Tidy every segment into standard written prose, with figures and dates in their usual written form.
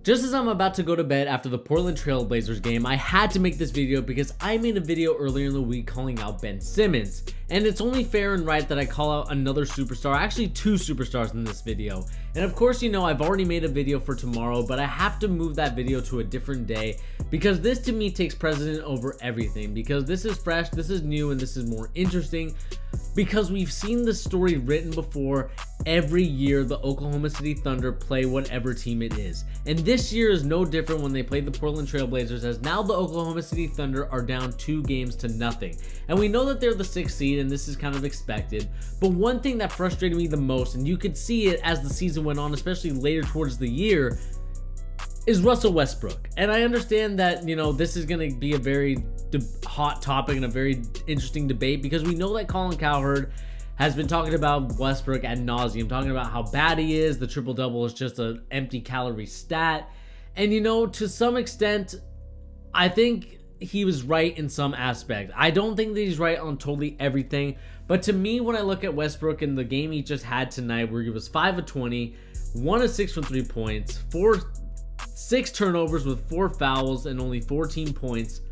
Just as I'm about to go to bed after the Portland Trail Blazers game, I had to make this video because I made a video earlier in the week calling out Ben Simmons. And it's only fair and right that I call out another superstar, actually two superstars in this video. And of course, you know, I've already made a video for tomorrow, but I have to move that video to a different day because this to me takes precedent over everything, because this is fresh, this is new, and this is more interesting because we've seen this story written before. Every year the Oklahoma City Thunder play whatever team it is, and this year is no different when they played the Portland Trail Blazers, as now the Oklahoma City Thunder are down 2-0, and we know that they're the 6th seed and this is kind of expected. But one thing that frustrated me the most, and you could see it as the season went on, especially later towards the year, is Russell Westbrook. And I understand that, you know, this is going to be a very hot topic and a very interesting debate, because we know that Colin Cowherd has been talking about Westbrook ad nauseum, talking about how bad he is. The triple-double is just an empty calorie stat. And, you know, to some extent, I think he was right in some aspect. I don't think that he's right on totally everything. But to me, when I look at Westbrook in the game he just had tonight, where he was 5 of 20, 1 of 6 from 3 points, 6 turnovers with 4 fouls and only 14 points,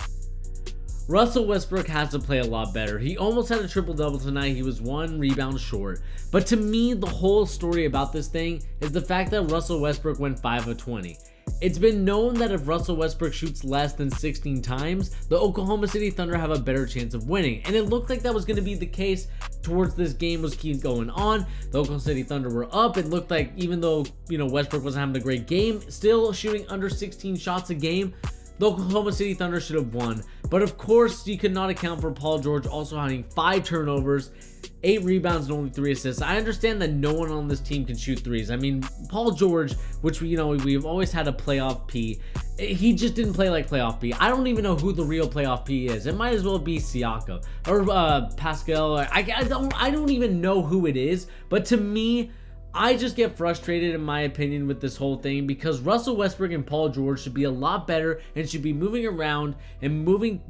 Russell Westbrook has to play a lot better. He almost had a triple-double tonight. He was 1 rebound short. But to me, the whole story about this thing is the fact that Russell Westbrook went 5 of 20. It's been known that if Russell Westbrook shoots less than 16 times, the Oklahoma City Thunder have a better chance of winning. And it looked like that was going to be the case towards this game was keep going on. The Oklahoma City Thunder were up. It looked like, even though, you know, Westbrook wasn't having a great game, still shooting under 16 shots a game, the Oklahoma City Thunder should have won. But of course, you could not account for Paul George also having 5 turnovers, 8 rebounds, and only 3 assists. I understand that no one on this team can shoot threes. I mean, Paul George, which we've always had a playoff P, he just didn't play like playoff P. I don't even know who the real playoff P is. It might as well be Siakam or Pascal. I don't even know who it is. But to me, I just get frustrated, in my opinion, with this whole thing, because Russell Westbrook and Paul George should be a lot better and should be moving around and moving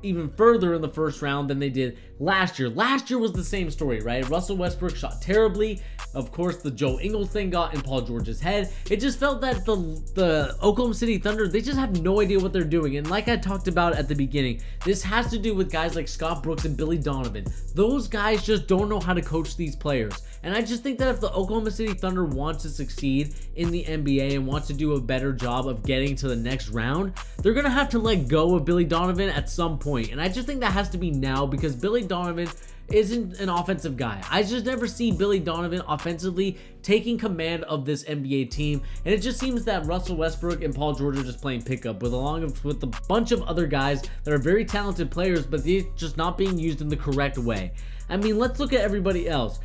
even further in the first round than they did last year. Last year was the same story, right? Russell Westbrook shot terribly. Of course, the Joe Ingles thing got in Paul George's head. It just felt that the Oklahoma City Thunder, they just have no idea what they're doing. And like I talked about at the beginning, this has to do with guys like Scott Brooks and Billy Donovan. Those guys just don't know how to coach these players. And I just think that if the Oklahoma City Thunder wants to succeed in the NBA and wants to do a better job of getting to the next round, they're going to have to let go of Billy Donovan at some point. And I just think that has to be now, because Billy Donovan isn't an offensive guy. I just never see Billy Donovan offensively taking command of this NBA team, and it just seems that Russell Westbrook and Paul George are just playing pickup with a bunch of other guys that are very talented players, but they're just not being used in the correct way. I mean, let's look at everybody else.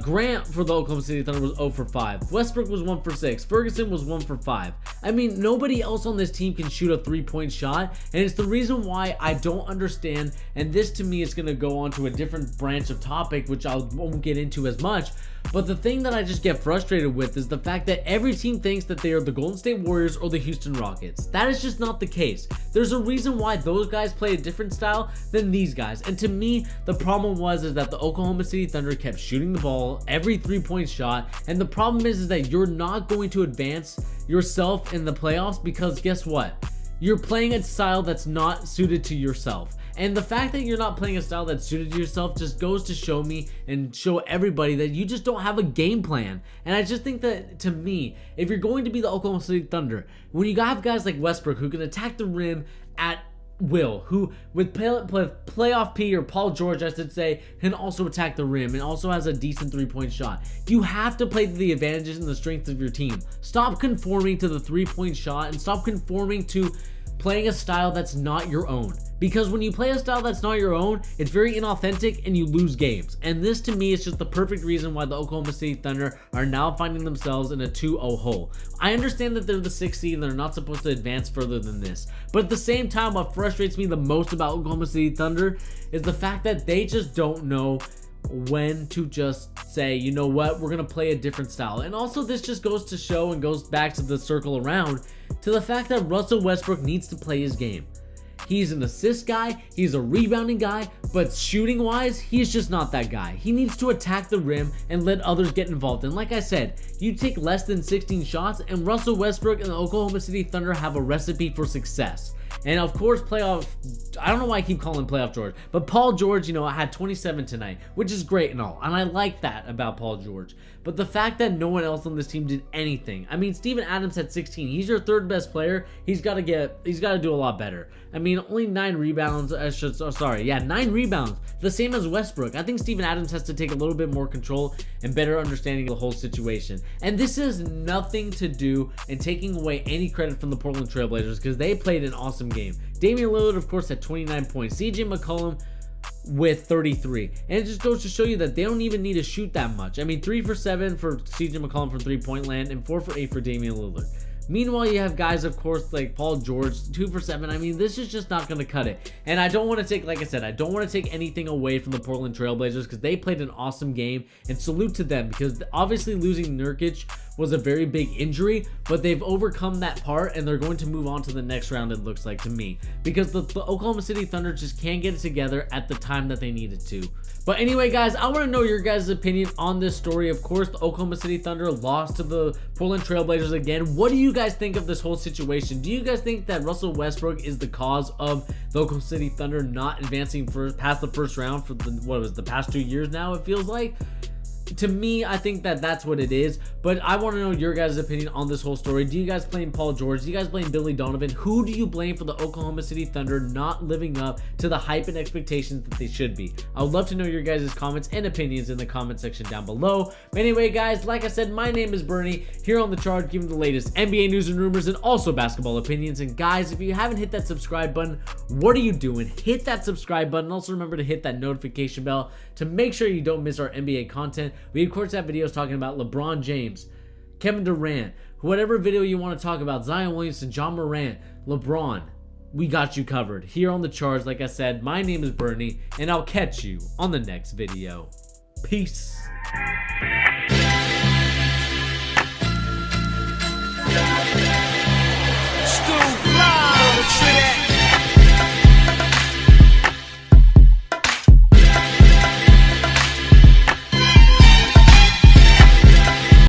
Grant for the Oklahoma City Thunder was 0 for 5. Westbrook was 1 for 6. Ferguson was 1 for 5. I mean, nobody else on this team can shoot a 3-point shot, and it's the reason why I don't understand. And this to me is going to go on to a different branch of topic, which I won't get into as much. But the thing that I just get frustrated with is the fact that every team thinks that they are the Golden State Warriors or the Houston Rockets. That is just not the case. There's a reason why those guys play a different style than these guys. And to me, the problem is that the Oklahoma City Thunder kept shooting the ball every 3-point shot. And the problem is that you're not going to advance yourself in the playoffs, because guess what? You're playing a style that's not suited to yourself. And the fact that you're not playing a style that's suited to yourself just goes to show me and show everybody that you just don't have a game plan. And I just think that, to me, if you're going to be the Oklahoma City Thunder, when you have guys like Westbrook who can attack the rim at will, who with playoff P, or Paul George I should say, can also attack the rim and also has a decent 3-point shot, you have to play to the advantages and the strengths of your team. Stop conforming to the 3-point shot and stop conforming to playing a style that's not your own. Because when you play a style that's not your own, it's very inauthentic and you lose games. And this to me is just the perfect reason why the Oklahoma City Thunder are now finding themselves in a 2-0 hole. I understand that they're the 6th seed and they're not supposed to advance further than this. But at the same time, what frustrates me the most about Oklahoma City Thunder is the fact that they just don't know when to just say, you know what, we're going to play a different style. And also, this just goes to show and goes back to the circle around to the fact that Russell Westbrook needs to play his game. He's an assist guy, he's a rebounding guy, but shooting wise, he's just not that guy. He needs to attack the rim and let others get involved. And like I said, you take less than 16 shots and Russell Westbrook and the Oklahoma City Thunder have a recipe for success. And of course, I don't know why I keep calling him playoff George, but Paul George, I had 27 tonight, which is great and all. And I like that about Paul George. But the fact that no one else on this team did anything. I mean, Steven Adams had 16. He's your third best player. He's got to do a lot better. I mean, only 9 rebounds. 9 rebounds. The same as Westbrook. I think Steven Adams has to take a little bit more control and better understanding of the whole situation. And this has nothing to do in taking away any credit from the Portland Trail Blazers because they played an awesome game. Damian Lillard, of course, had 29 points. CJ McCollum with 33. And it just goes to show you that they don't even need to shoot that much. I mean, 3 for 7 for CJ McCollum from 3-point land and 4 for 8 for Damian Lillard. Meanwhile, you have guys, of course, like Paul George, 2 for 7. I mean, this is just not going to cut it. And I don't want to take, like I said, I don't want to take anything away from the Portland Trail Blazers because they played an awesome game. And salute to them because obviously losing Nurkic was a very big injury, but they've overcome that part and they're going to move on to the next round, it looks like to me. Because the Oklahoma City Thunder just can't get it together at the time that they needed to. But anyway, guys, I want to know your guys' opinion on this story. Of course, the Oklahoma City Thunder lost to the Portland Trail Blazers again. What do you guys think of this whole situation? Do you guys think that Russell Westbrook is the cause of the Oklahoma City Thunder not advancing past the first round for the past 2 years now, it feels like? To me, I think that that's what it is, but I want to know your guys' opinion on this whole story. Do you guys blame Paul George? Do you guys blame Billy Donovan? Who do you blame for the Oklahoma City Thunder not living up to the hype and expectations that they should be? I would love to know your guys' comments and opinions in the comment section down below. But anyway, guys, like I said, my name is Bernie, here on The Charge, giving the latest NBA news and rumors and also basketball opinions. And guys, if you haven't hit that subscribe button, what are you doing? Hit that subscribe button. Also remember to hit that notification bell to make sure you don't miss our NBA content. We of course have videos talking about LeBron James, Kevin Durant, whatever video you want to talk about, Zion Williamson, John Morant, LeBron. We got you covered here on The Charge. Like I said, my name is Bernie, and I'll catch you on the next video. Peace.